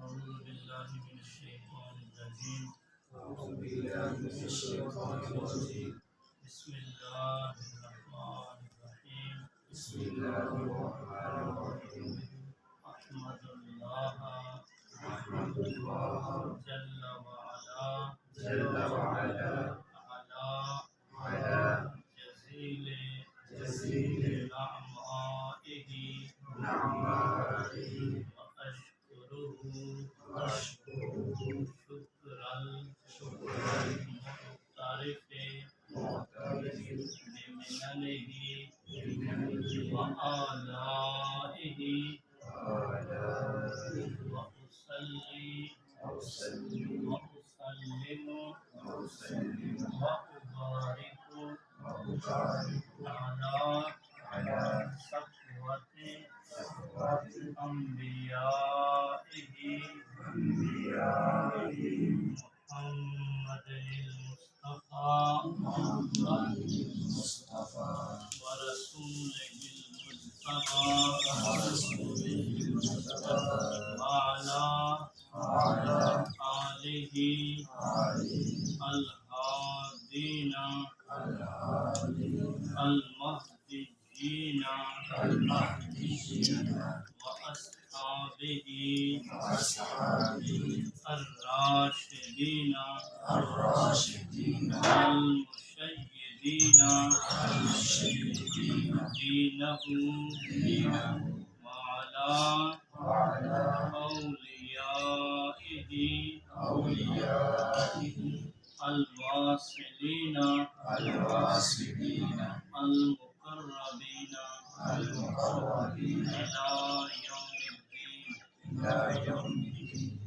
أعوذ بالله من الشيطان الرجيم. أعوذ بالله من الشيطان الرجيم. بسم الله الرحمن الرحيم. بسم الله الرحمن الرحيم. أحمد الله أحمد الله جل وعلا جل وعلا على على جزيل جزيل نعمائه نعمائه وأشكره وأشكره شكر شكرا المعترف معترف بمننه بنعمه وآلائه وآلائه وأصلي وأسلم وأسلم وأسلم وأبارك وأبارك على على صفوة صفوة أنبيائه أنبيائه محمد المصطفى محمد المصطفى ورسوله المجتبى ورسوله المجتبى وعلى وعلى آله آله الهادين الهادين المهديين المهديين وأصحابه وأصحابه الراشدين الراشدين المشيدين المشيدين دينه دينه وعلى وعلى أوليائه أوليائه الواصلين الواصلين المقربين المقربين إلى يوم الدين. إلى يوم الدين.